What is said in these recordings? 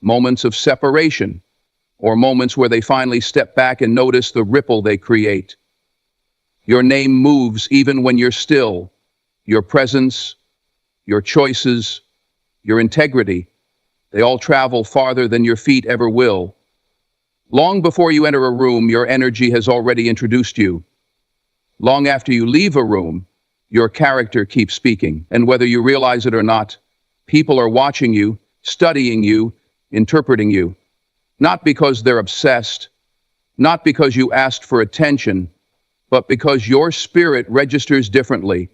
moments of separation, or moments where they finally step back and notice the ripple they create. Your name moves even when you're still. Your presence, your choices, your integrity, they all travel farther than your feet ever will. Long before you enter a room, your energy has already introduced you. Long after you leave a room, your character keeps speaking. And whether you realize it or not, people are watching you, studying you, interpreting you. Not because they're obsessed, not because you asked for attention, but because your spirit registers differently.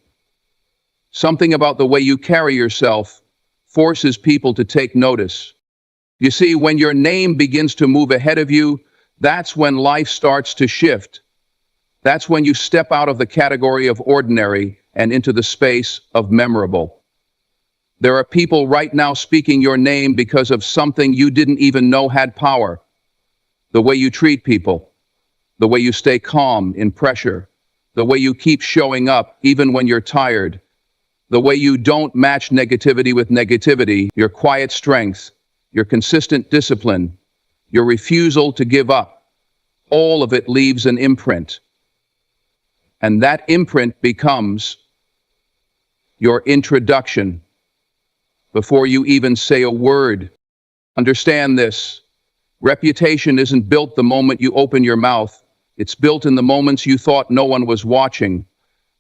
Something about the way you carry yourself forces people to take notice. You see, when your name begins to move ahead of you, that's when life starts to shift. That's when you step out of the category of ordinary and into the space of memorable. There are people right now speaking your name because of something you didn't even know had power. The way you treat people, the way you stay calm in pressure, the way you keep showing up even when you're tired, the way you don't match negativity with negativity, your quiet strength, your consistent discipline, your refusal to give up, all of it leaves an imprint. And that imprint becomes your introduction before you even say a word. Understand this. Reputation isn't built the moment you open your mouth. It's built in the moments you thought no one was watching,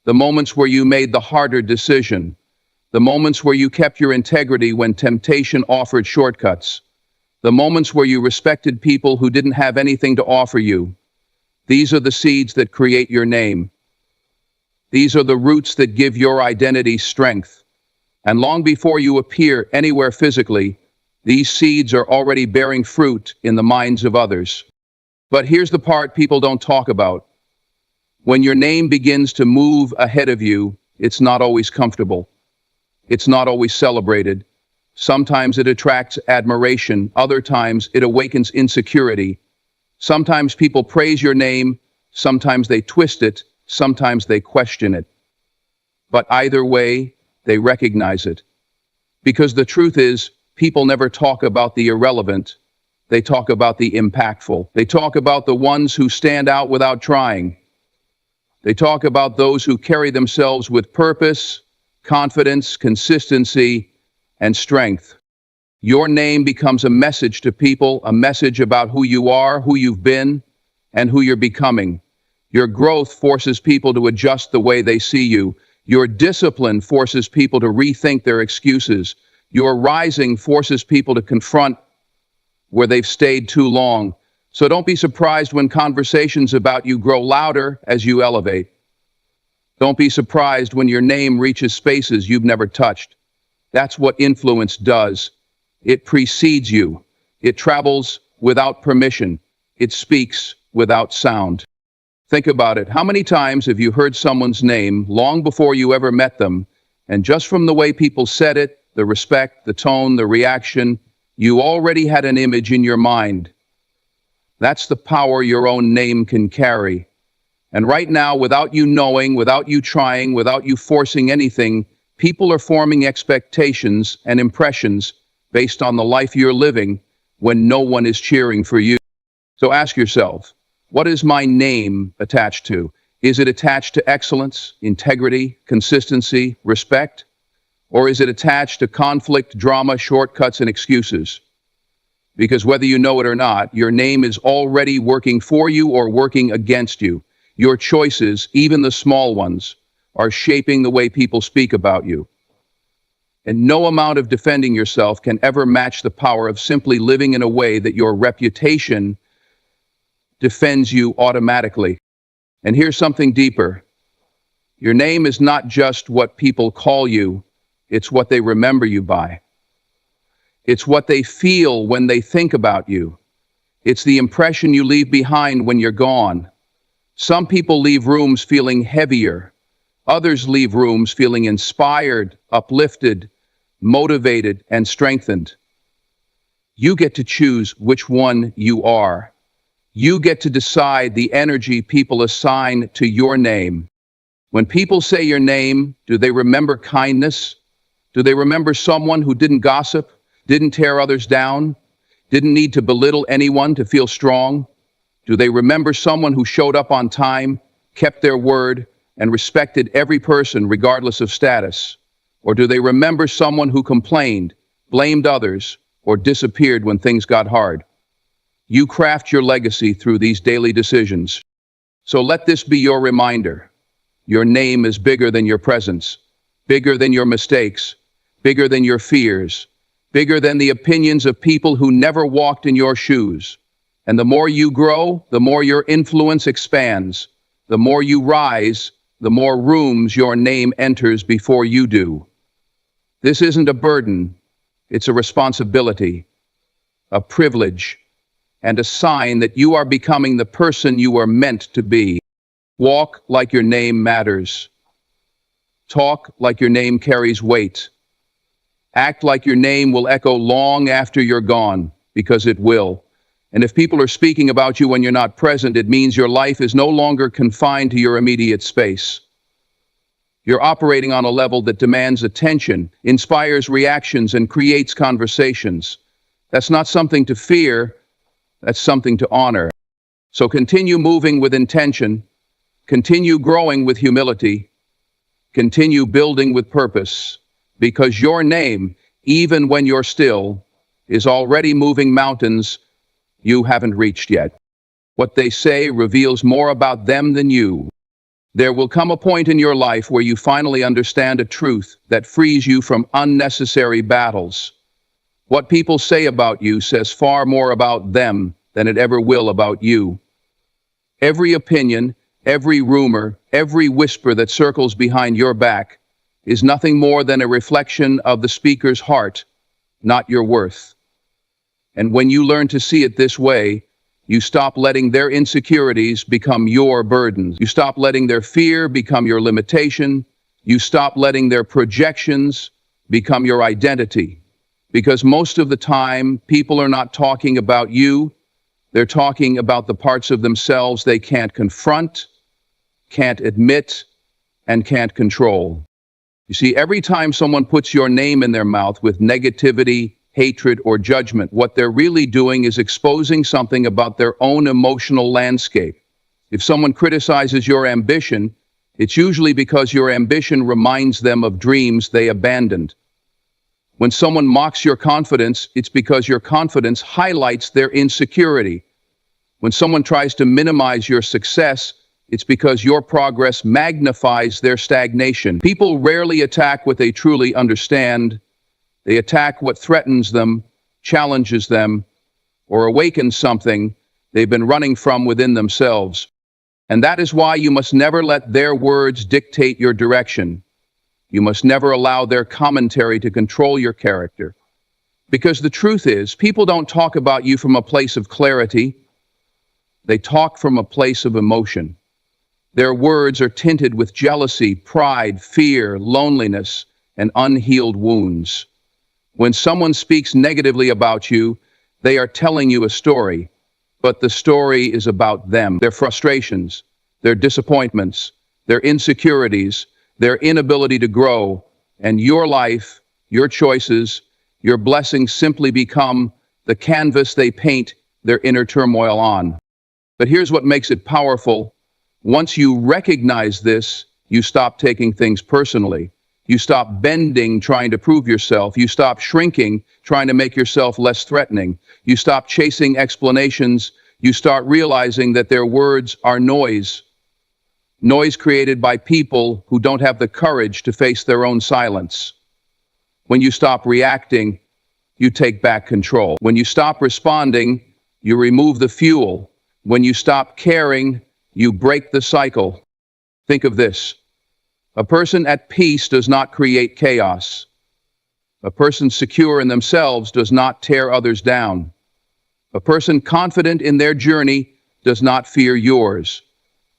the moments where you made the harder decision, the moments where you kept your integrity when temptation offered shortcuts, the moments where you respected people who didn't have anything to offer you. These are the seeds that create your name. These are the roots that give your identity strength. And long before you appear anywhere physically, these seeds are already bearing fruit in the minds of others. But here's the part people don't talk about. When your name begins to move ahead of you, it's not always comfortable. It's not always celebrated. Sometimes it attracts admiration. Other times it awakens insecurity. Sometimes people praise your name. Sometimes they twist it. Sometimes they question it. But either way, they recognize it. Because the truth is, people never talk about the irrelevant. They talk about the impactful. They talk about the ones who stand out without trying. They talk about those who carry themselves with purpose, confidence, consistency, and strength. Your name becomes a message to people, a message about who you are, who you've been, and who you're becoming. Your growth forces people to adjust the way they see you. Your discipline forces people to rethink their excuses. Your rising forces people to confront where they've stayed too long. So don't be surprised when conversations about you grow louder as you elevate. Don't be surprised when your name reaches spaces you've never touched. That's what influence does. It precedes you. It travels without permission. It speaks without sound. Think about it. How many times have you heard someone's name long before you ever met them, and just from the way people said it, the respect, the tone, the reaction, you already had an image in your mind? That's the power your own name can carry. And right now, without you knowing, without you trying, without you forcing anything, people are forming expectations and impressions based on the life you're living when no one is cheering for you. So ask yourself, what is my name attached to? Is it attached to excellence, integrity, consistency, respect? Or is it attached to conflict, drama, shortcuts, and excuses? Because whether you know it or not, your name is already working for you or working against you. Your choices, even the small ones, are shaping the way people speak about you. And no amount of defending yourself can ever match the power of simply living in a way that your reputation defends you automatically. And here's something deeper. Your name is not just what people call you, it's what they remember you by. It's what they feel when they think about you. It's the impression you leave behind when you're gone. Some people leave rooms feeling heavier. Others leave rooms feeling inspired, uplifted, motivated, and strengthened. You get to choose which one you are. You get to decide the energy people assign to your name. When people say your name, do they remember kindness? Do they remember someone who didn't gossip, didn't tear others down, Didn't need to belittle anyone to feel strong? Do they remember someone who showed up on time, kept their word, and respected every person regardless of status? Or do they remember someone who complained, blamed others, or disappeared when things got hard? You craft your legacy through these daily decisions. So let this be your reminder. Your name is bigger than your presence, bigger than your mistakes, bigger than your fears, bigger than the opinions of people who never walked in your shoes. And the more you grow, the more your influence expands. The more you rise, the more rooms your name enters before you do. This isn't a burden, it's a responsibility, a privilege, and a sign that you are becoming the person you are meant to be. Walk like your name matters. Talk like your name carries weight. Act like your name will echo long after you're gone, because it will. And if people are speaking about you when you're not present, it means your life is no longer confined to your immediate space. You're operating on a level that demands attention, inspires reactions, and creates conversations. That's not something to fear, that's something to honor. So continue moving with intention, continue growing with humility, continue building with purpose, because your name, even when you're still, is already moving mountains you haven't reached yet. What they say reveals more about them than you. There will come a point in your life where you finally understand a truth that frees you from unnecessary battles. What people say about you says far more about them than it ever will about you. Every opinion, every rumor, every whisper that circles behind your back is nothing more than a reflection of the speaker's heart, not your worth. And when you learn to see it this way, you stop letting their insecurities become your burdens. You stop letting their fear become your limitation. You stop letting their projections become your identity. Because most of the time, people are not talking about you. They're talking about the parts of themselves they can't confront, can't admit, and can't control. You see, every time someone puts your name in their mouth with negativity, hatred, or judgment, what they're really doing is exposing something about their own emotional landscape. If someone criticizes your ambition, it's usually because your ambition reminds them of dreams they abandoned. When someone mocks your confidence, it's because your confidence highlights their insecurity. When someone tries to minimize your success, it's because your progress magnifies their stagnation. People rarely attack what they truly understand. They attack what threatens them, challenges them, or awakens something they've been running from within themselves. And that is why you must never let their words dictate your direction. You must never allow their commentary to control your character. Because the truth is, people don't talk about you from a place of clarity. They talk from a place of emotion. Their words are tinted with jealousy, pride, fear, loneliness, and unhealed wounds. When someone speaks negatively about you, they are telling you a story, but the story is about them, their frustrations, their disappointments, their insecurities, their inability to grow, and your life, your choices, your blessings simply become the canvas they paint their inner turmoil on. But here's what makes it powerful. Once you recognize this, you stop taking things personally. You stop bending, trying to prove yourself. You stop shrinking, trying to make yourself less threatening. You stop chasing explanations. You start realizing that their words are noise. Noise created by people who don't have the courage to face their own silence. When you stop reacting, you take back control. When you stop responding, you remove the fuel. When you stop caring, you break the cycle. Think of this. A person at peace does not create chaos. A person secure in themselves does not tear others down. A person confident in their journey does not fear yours.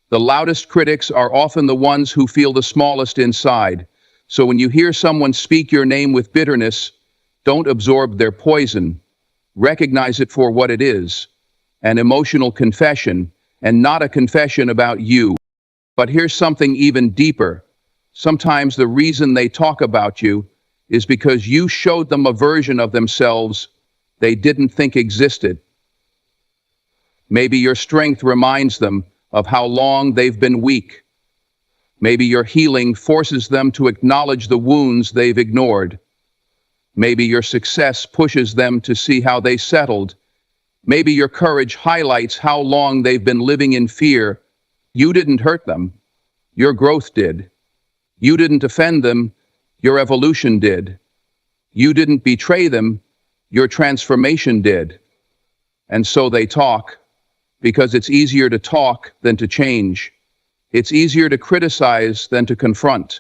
The loudest critics are often the ones who feel the smallest inside. So when you hear someone speak your name with bitterness, don't absorb their poison. Recognize it for what it is, an emotional confession, and not a confession about you. But here's something even deeper. Sometimes the reason they talk about you is because you showed them a version of themselves they didn't think existed. Maybe your strength reminds them of how long they've been weak. Maybe your healing forces them to acknowledge the wounds they've ignored. Maybe your success pushes them to see how they settled. Maybe your courage highlights how long they've been living in fear. You didn't hurt them. Your growth did. You didn't offend them. Your evolution did. You didn't betray them. Your transformation did. And so they talk, because it's easier to talk than to change. It's easier to criticize than to confront.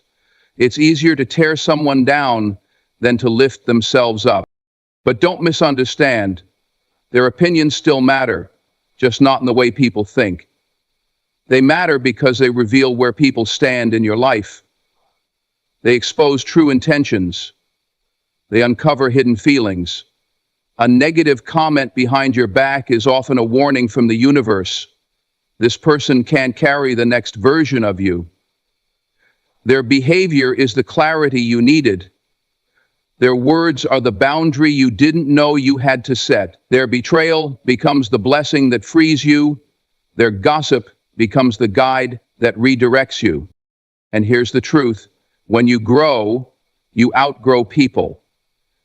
It's easier to tear someone down than to lift themselves up. But don't misunderstand. Their opinions still matter, just not in the way people think. They matter because they reveal where people stand in your life. They expose true intentions. They uncover hidden feelings. A negative comment behind your back is often a warning from the universe. This person can't carry the next version of you. Their behavior is the clarity you needed. Their words are the boundary you didn't know you had to set. Their betrayal becomes the blessing that frees you. Their gossip becomes the guide that redirects you. And here's the truth. When you grow, you outgrow people.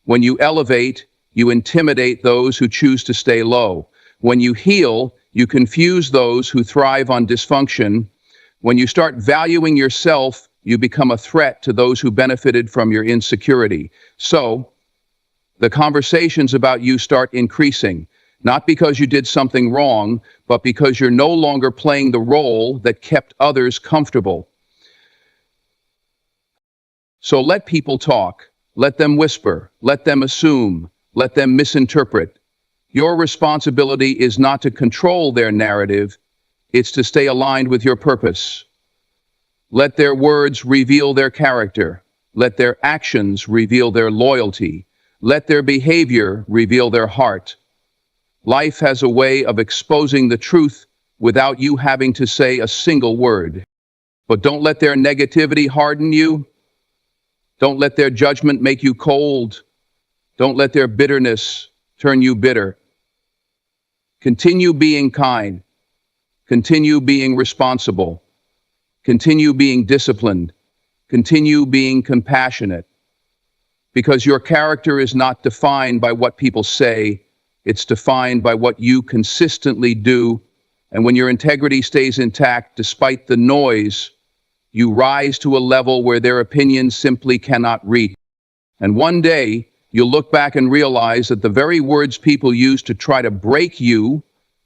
When you elevate, you intimidate those who choose to stay low. When you heal, you confuse those who thrive on dysfunction. When you start valuing yourself, you become a threat to those who benefited from your insecurity. So, the conversations about you start increasing, not because you did something wrong, but because you're no longer playing the role that kept others comfortable. So let people talk. Let them whisper. Let them assume. Let them misinterpret. Your responsibility is not to control their narrative, it's to stay aligned with your purpose. Let their words reveal their character. Let their actions reveal their loyalty. Let their behavior reveal their heart. Life has a way of exposing the truth without you having to say a single word. But don't let their negativity harden you. Don't let their judgment make you cold. Don't let their bitterness turn you bitter. Continue being kind. Continue being responsible. Continue being disciplined. Continue being compassionate. Because your character is not defined by what people say, it's defined by what you consistently do. And when your integrity stays intact despite the noise, you rise to a level where their opinions simply cannot reach. And one day, you'll look back and realize that the very words people used to try to break you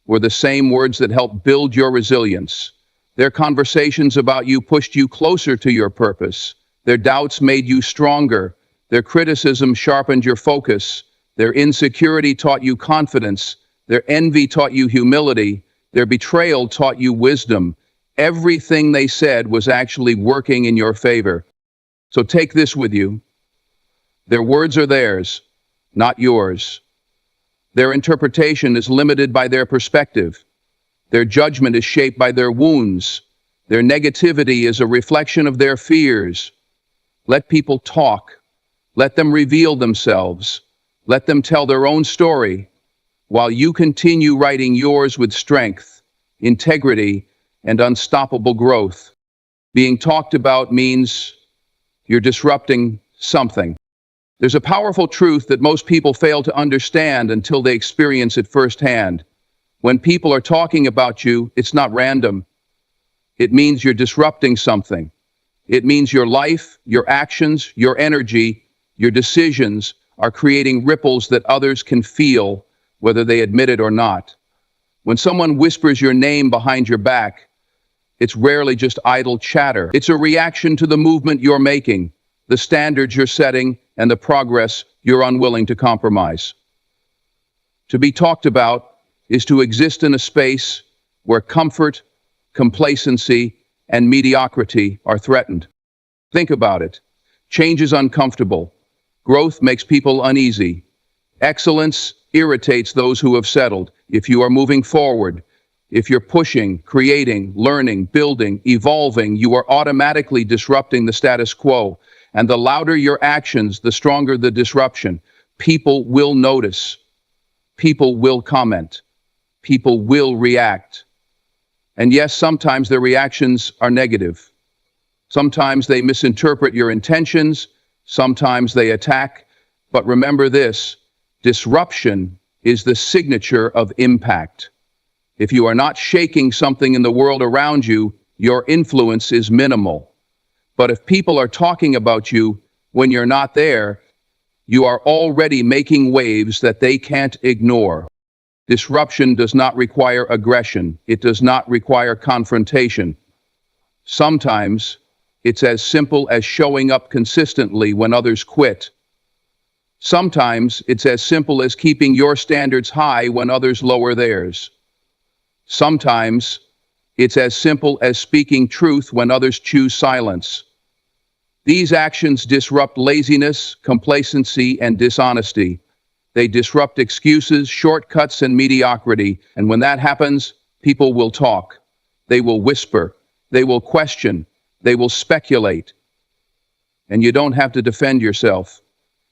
were the same words that helped build your resilience. Their conversations about you pushed you closer to your purpose. Their doubts made you stronger. Their criticism sharpened your focus. Their insecurity taught you confidence. Their envy taught you humility. Their betrayal taught you wisdom. Everything they said was actually working in your favor. So take this with you. Their words are theirs, not yours. Their interpretation is limited by their perspective. Their judgment is shaped by their wounds. Their negativity is a reflection of their fears. Let people talk. Let them reveal themselves. Let them tell their own story, while you continue writing yours with strength, integrity, and unstoppable growth. Being talked about means you're disrupting something. There's a powerful truth that most people fail to understand until they experience it firsthand. When people are talking about you, it's not random. It means you're disrupting something. It means your life, your actions, your energy, your decisions are creating ripples that others can feel, whether they admit it or not. When someone whispers your name behind your back, it's rarely just idle chatter. It's a reaction to the movement you're making, the standards you're setting, and the progress you're unwilling to compromise. To be talked about is to exist in a space where comfort, complacency, and mediocrity are threatened. Think about it. Change is uncomfortable. Growth makes people uneasy. Excellence irritates those who have settled. If you are moving forward, if you're pushing, creating, learning, building, evolving, you are automatically disrupting the status quo. And the louder your actions, the stronger the disruption. People will notice. People will comment. People will react. And yes, sometimes their reactions are negative. Sometimes they misinterpret your intentions. Sometimes they attack. But remember this, disruption is the signature of impact. If you are not shaking something in the world around you, your influence is minimal. But if people are talking about you when you're not there, you are already making waves that they can't ignore. Disruption does not require aggression. It does not require confrontation. Sometimes it's as simple as showing up consistently when others quit. Sometimes it's as simple as keeping your standards high when others lower theirs. Sometimes it's as simple as speaking truth when others choose silence. These actions disrupt laziness, complacency, and dishonesty. They disrupt excuses, shortcuts, and mediocrity. And when that happens, people will talk. They will whisper. They will question. They will speculate. And you don't have to defend yourself.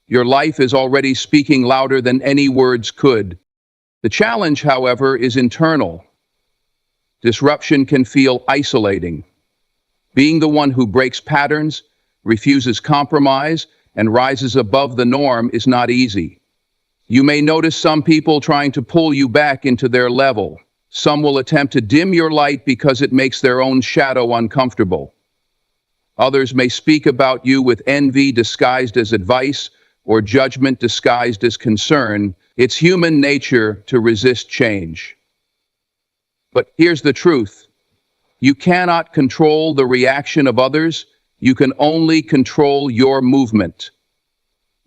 Your life is already speaking louder than any words could. The challenge, however, is internal. Disruption can feel isolating. Being the one who breaks patterns, refuses compromise, and rises above the norm is not easy. You may notice some people trying to pull you back into their level. Some will attempt to dim your light because it makes their own shadow uncomfortable. Others may speak about you with envy disguised as advice or judgment disguised as concern. It's human nature to resist change. But here's the truth. You cannot control the reaction of others. You can only control your movement.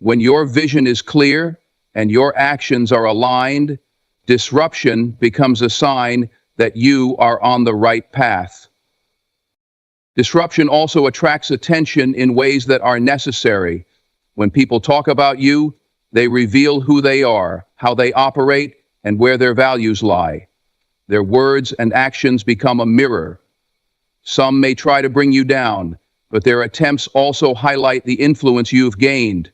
When your vision is clear and your actions are aligned, disruption becomes a sign that you are on the right path. Disruption also attracts attention in ways that are necessary. When people talk about you, they reveal who they are, how they operate, and where their values lie. Their words and actions become a mirror. Some may try to bring you down, but their attempts also highlight the influence you've gained.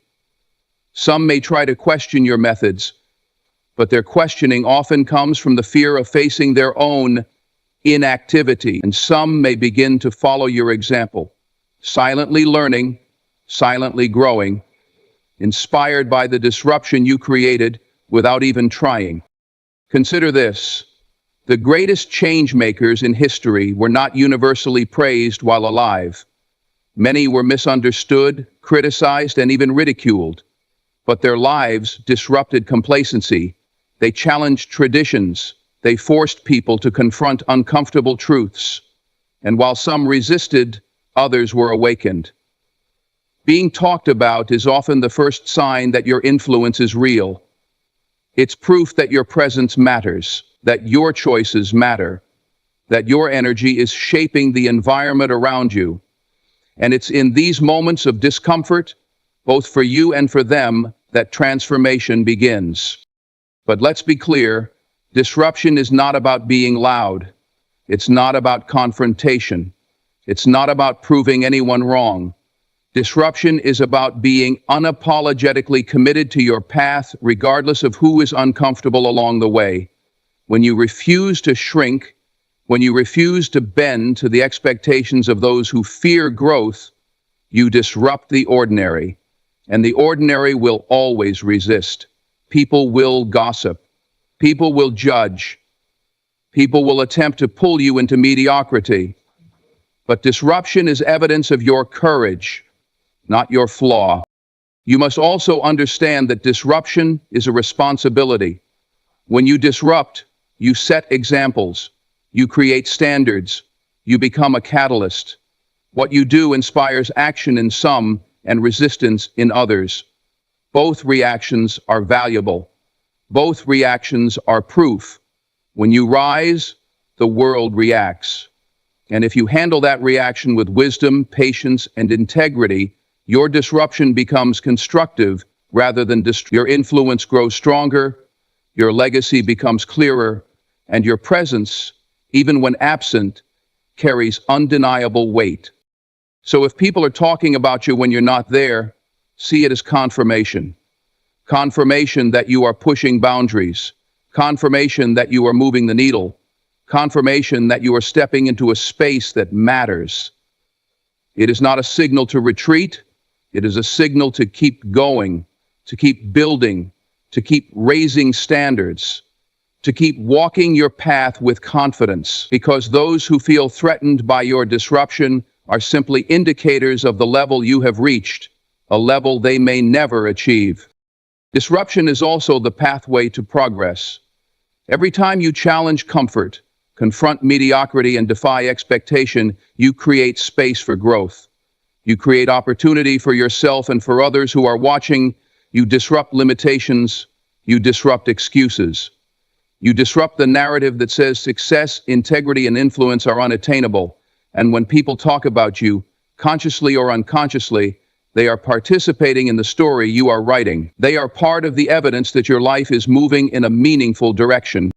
Some may try to question your methods, but their questioning often comes from the fear of facing their own inactivity. And some may begin to follow your example, silently learning, silently growing, inspired by the disruption you created without even trying. Consider this. The greatest change makers in history were not universally praised while alive. Many were misunderstood, criticized, and even ridiculed. But their lives disrupted complacency. They challenged traditions. They forced people to confront uncomfortable truths. And while some resisted, others were awakened. Being talked about is often the first sign that your influence is real. It's proof that your presence matters, that your choices matter, that your energy is shaping the environment around you. And it's in these moments of discomfort, both for you and for them, that transformation begins. But let's be clear, disruption is not about being loud. It's not about confrontation. It's not about proving anyone wrong. Disruption is about being unapologetically committed to your path, regardless of who is uncomfortable along the way. When you refuse to shrink, when you refuse to bend to the expectations of those who fear growth, you disrupt the ordinary, and the ordinary will always resist. People will gossip. People will judge. People will attempt to pull you into mediocrity. But disruption is evidence of your courage, not your flaw. You must also understand that disruption is a responsibility. When you disrupt, you set examples. You create standards. You become a catalyst. What you do inspires action in some and resistance in others. Both reactions are valuable. Both reactions are proof. When you rise, the world reacts. And if you handle that reaction with wisdom, patience, and integrity, your disruption becomes constructive rather than your influence grows stronger, your legacy becomes clearer, and your presence, even when absent, carries undeniable weight. So if people are talking about you when you're not there, see it as confirmation. Confirmation that you are pushing boundaries, confirmation that you are moving the needle, confirmation that you are stepping into a space that matters. It is not a signal to retreat. It is a signal to keep going, to keep building, to keep raising standards, to keep walking your path with confidence, because those who feel threatened by your disruption are simply indicators of the level you have reached, a level they may never achieve. Disruption is also the pathway to progress. Every time you challenge comfort, confront mediocrity, and defy expectation, you create space for growth. You create opportunity for yourself and for others who are watching. You disrupt limitations. You disrupt excuses. You disrupt the narrative that says success, integrity, and influence are unattainable. And when people talk about you, consciously or unconsciously, they are participating in the story you are writing. They are part of the evidence that your life is moving in a meaningful direction.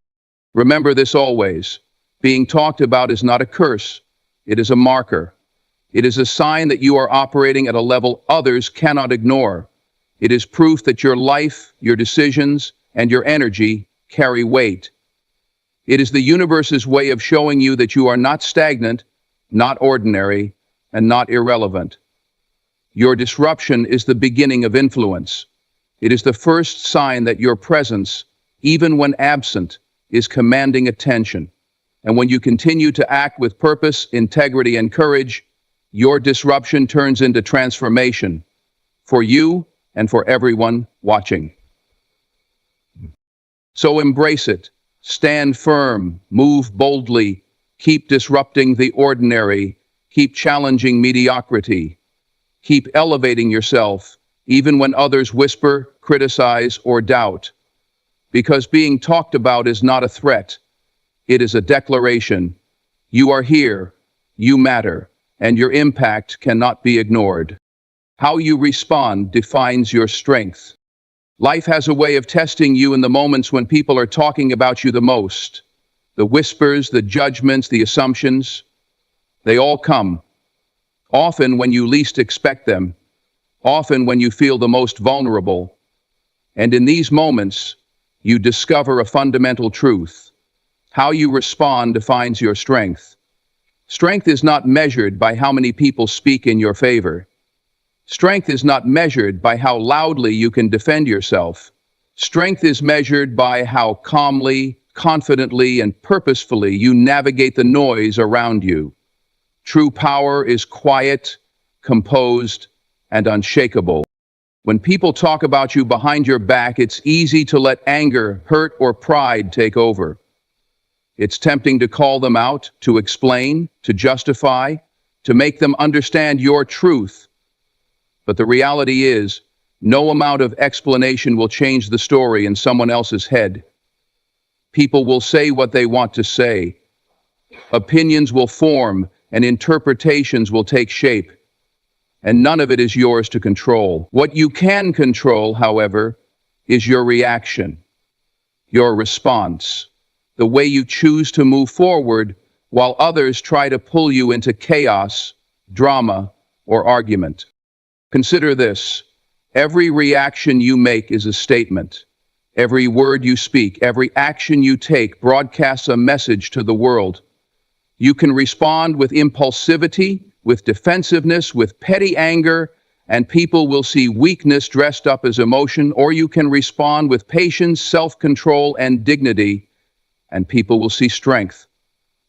Remember this always. Being talked about is not a curse. It is a marker. It is a sign that you are operating at a level others cannot ignore. It is proof that your life, your decisions, and your energy carry weight. It is the universe's way of showing you that you are not stagnant, not ordinary, and not irrelevant. Your disruption is the beginning of influence. It is the first sign that your presence, even when absent, is commanding attention. And when you continue to act with purpose, integrity, and courage, your disruption turns into transformation for you and for everyone watching. So embrace it. Stand firm, move boldly, keep disrupting the ordinary, keep challenging mediocrity, keep elevating yourself, even when others whisper, criticize, or doubt. Because being talked about is not a threat. It is a declaration. You are here, you matter, and your impact cannot be ignored. How you respond defines your strength. Life has a way of testing you in the moments when people are talking about you the most. The whispers, the judgments, the assumptions, they all come. Often when you least expect them, often when you feel the most vulnerable. And in these moments, you discover a fundamental truth. How you respond defines your strength. Strength is not measured by how many people speak in your favor. Strength is not measured by how loudly you can defend yourself. Strength is measured by how calmly, confidently, and purposefully you navigate the noise around you. True power is quiet, composed, and unshakable. When people talk about you behind your back, it's easy to let anger, hurt, or pride take over. It's tempting to call them out, to explain, to justify, to make them understand your truth. But the reality is, no amount of explanation will change the story in someone else's head. People will say what they want to say. Opinions will form, and interpretations will take shape. And none of it is yours to control. What you can control, however, is your reaction, your response, the way you choose to move forward while others try to pull you into chaos, drama, or argument. Consider this. Every reaction you make is a statement. Every word you speak, every action you take broadcasts a message to the world. You can respond with impulsivity, with defensiveness, with petty anger, and people will see weakness dressed up as emotion, or you can respond with patience, self-control, and dignity, and people will see strength.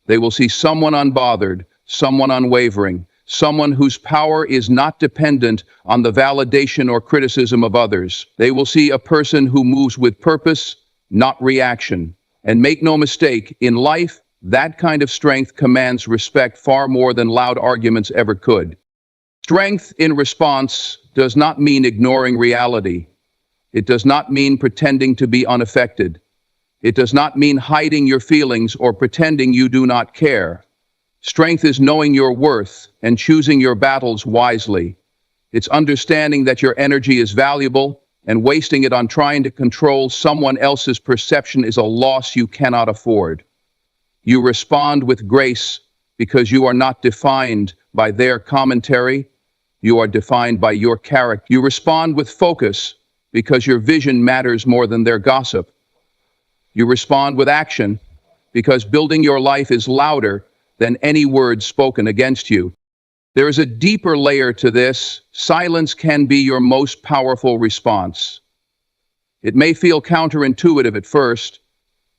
They will see someone unbothered, someone unwavering, someone whose power is not dependent on the validation or criticism of others. They will see a person who moves with purpose, not reaction. And make no mistake, in life, that kind of strength commands respect far more than loud arguments ever could. Strength in response does not mean ignoring reality. It does not mean pretending to be unaffected. It does not mean hiding your feelings or pretending you do not care. Strength is knowing your worth and choosing your battles wisely. It's understanding that your energy is valuable, and wasting it on trying to control someone else's perception is a loss you cannot afford. You respond with grace because you are not defined by their commentary. You are defined by your character. You respond with focus because your vision matters more than their gossip. You respond with action because building your life is louder than any word spoken against you. There is a deeper layer to this. Silence can be your most powerful response. It may feel counterintuitive at first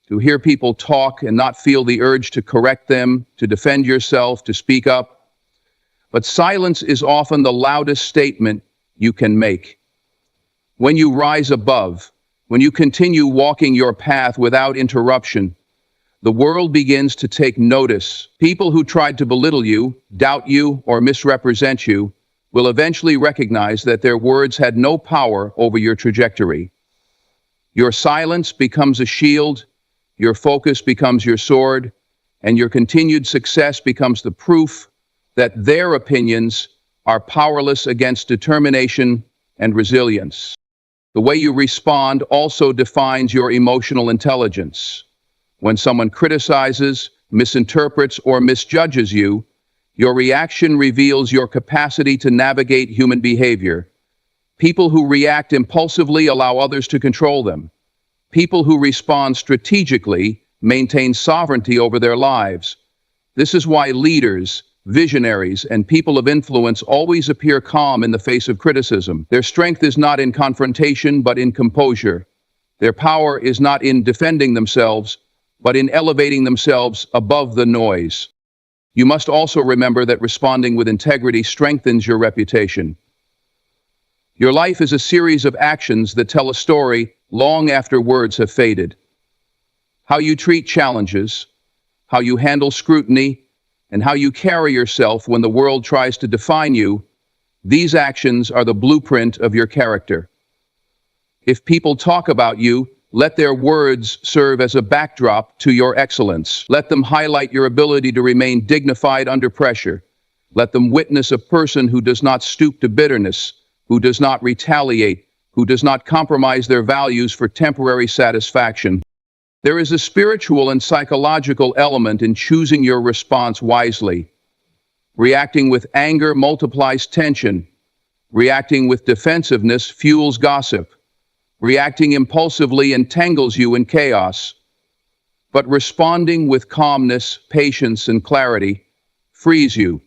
to hear people talk and not feel the urge to correct them, to defend yourself, to speak up. But silence is often the loudest statement you can make. When you rise above, when you continue walking your path without interruption, the world begins to take notice. People who tried to belittle you, doubt you, or misrepresent you will eventually recognize that their words had no power over your trajectory. Your silence becomes a shield, your focus becomes your sword, and your continued success becomes the proof that their opinions are powerless against determination and resilience. The way you respond also defines your emotional intelligence. When someone criticizes, misinterprets, or misjudges you, your reaction reveals your capacity to navigate human behavior. People who react impulsively allow others to control them. People who respond strategically maintain sovereignty over their lives. This is why leaders, visionaries, and people of influence always appear calm in the face of criticism. Their strength is not in confrontation, but in composure. Their power is not in defending themselves, but in elevating themselves above the noise. You must also remember that responding with integrity strengthens your reputation. Your life is a series of actions that tell a story long after words have faded. How you treat challenges, how you handle scrutiny, and how you carry yourself when the world tries to define you, these actions are the blueprint of your character. If people talk about you, let their words serve as a backdrop to your excellence. Let them highlight your ability to remain dignified under pressure. Let them witness a person who does not stoop to bitterness, who does not retaliate, who does not compromise their values for temporary satisfaction. There is a spiritual and psychological element in choosing your response wisely. Reacting with anger multiplies tension. Reacting with defensiveness fuels gossip. Reacting impulsively entangles you in chaos. But responding with calmness, patience, and clarity frees you.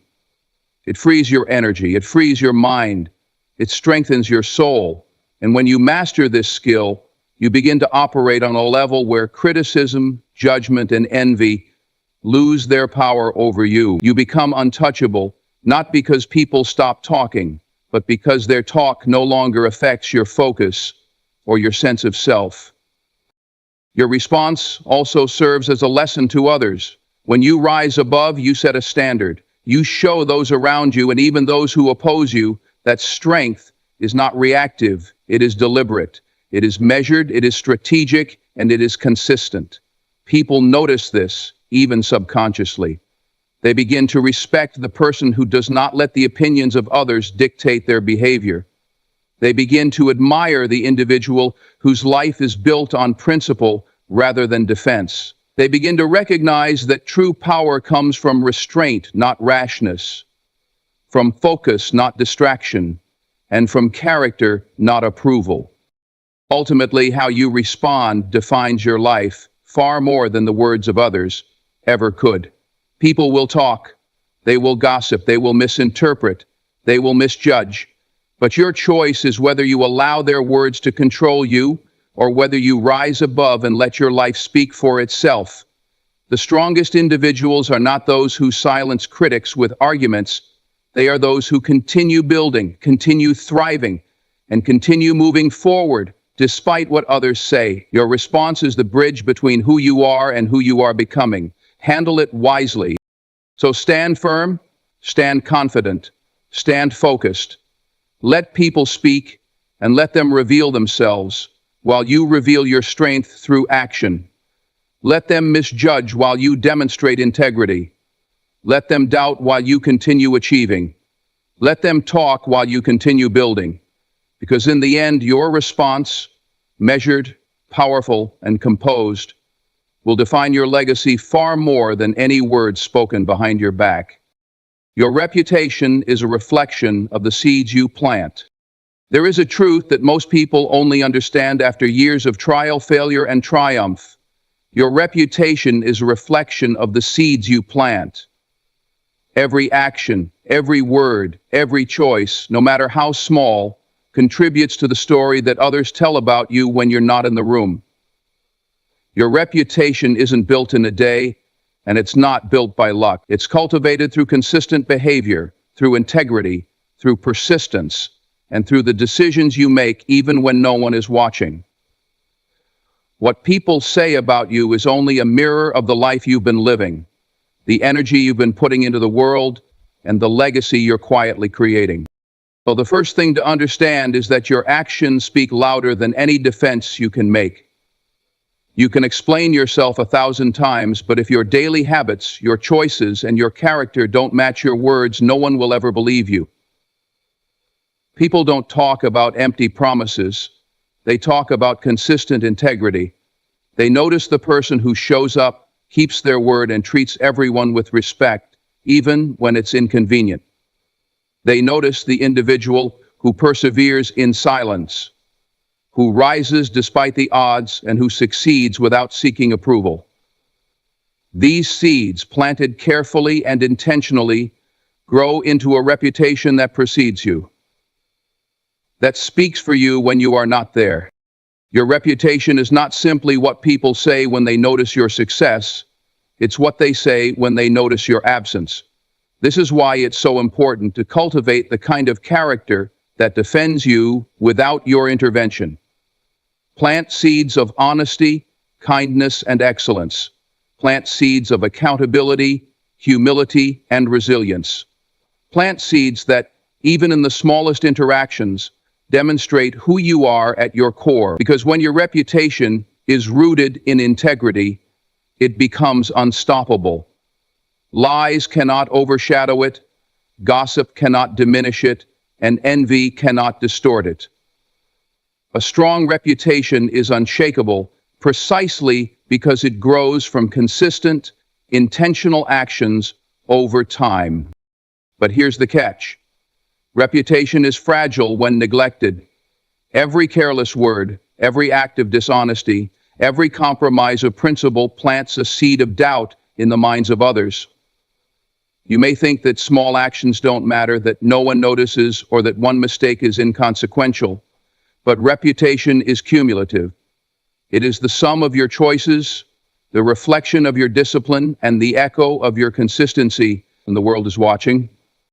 It frees your energy. It frees your mind. It strengthens your soul. And when you master this skill, you begin to operate on a level where criticism, judgment, and envy lose their power over you. You become untouchable, not because people stop talking, but because their talk no longer affects your focus or your sense of self. Your response also serves as a lesson to others. When you rise above, you set a standard. You show those around you and even those who oppose you that strength is not reactive, it is deliberate. It is measured, it is strategic, and it is consistent. People notice this, even subconsciously. They begin to respect the person who does not let the opinions of others dictate their behavior. They begin to admire the individual whose life is built on principle rather than defense. They begin to recognize that true power comes from restraint, not rashness, from focus, not distraction, and from character, not approval. Ultimately, how you respond defines your life far more than the words of others ever could. People will talk, they will gossip, they will misinterpret, they will misjudge. But your choice is whether you allow their words to control you or whether you rise above and let your life speak for itself. The strongest individuals are not those who silence critics with arguments. They are those who continue building, continue thriving, and continue moving forward despite what others say. Your response is the bridge between who you are and who you are becoming. Handle it wisely. So stand firm, stand confident, stand focused. Let people speak and let them reveal themselves while you reveal your strength through action. Let them misjudge while you demonstrate integrity. Let them doubt while you continue achieving. Let them talk while you continue building. Because in the end, your response, measured, powerful, and composed, will define your legacy far more than any words spoken behind your back. Your reputation is a reflection of the seeds you plant. There is a truth that most people only understand after years of trial, failure, and triumph. Your reputation is a reflection of the seeds you plant. Every action, every word, every choice, no matter how small, contributes to the story that others tell about you when you're not in the room. Your reputation isn't built in a day, and it's not built by luck. It's cultivated through consistent behavior, through integrity, through persistence, and through the decisions you make even when no one is watching. What people say about you is only a mirror of the life you've been living, the energy you've been putting into the world, and the legacy you're quietly creating. So the first thing to understand is that your actions speak louder than any defense you can make. You can explain yourself 1,000 times, but if your daily habits, your choices, and your character don't match your words, no one will ever believe you. People don't talk about empty promises. They talk about consistent integrity. They notice the person who shows up, keeps their word, and treats everyone with respect, even when it's inconvenient. They notice the individual who perseveres in silence, who rises despite the odds, and who succeeds without seeking approval. These seeds, planted carefully and intentionally, grow into a reputation that precedes you, that speaks for you when you are not there. Your reputation is not simply what people say when they notice your success, it's what they say when they notice your absence. This is why it's so important to cultivate the kind of character that defends you without your intervention. Plant seeds of honesty, kindness, and excellence. Plant seeds of accountability, humility, and resilience. Plant seeds that, even in the smallest interactions, demonstrate who you are at your core. Because when your reputation is rooted in integrity, it becomes unstoppable. Lies cannot overshadow it, gossip cannot diminish it, and envy cannot distort it. A strong reputation is unshakable precisely because it grows from consistent, intentional actions over time. But here's the catch. Reputation is fragile when neglected. Every careless word, every act of dishonesty, every compromise of principle plants a seed of doubt in the minds of others. You may think that small actions don't matter, that no one notices, or that one mistake is inconsequential, but reputation is cumulative. It is the sum of your choices, the reflection of your discipline, and the echo of your consistency when the world is watching.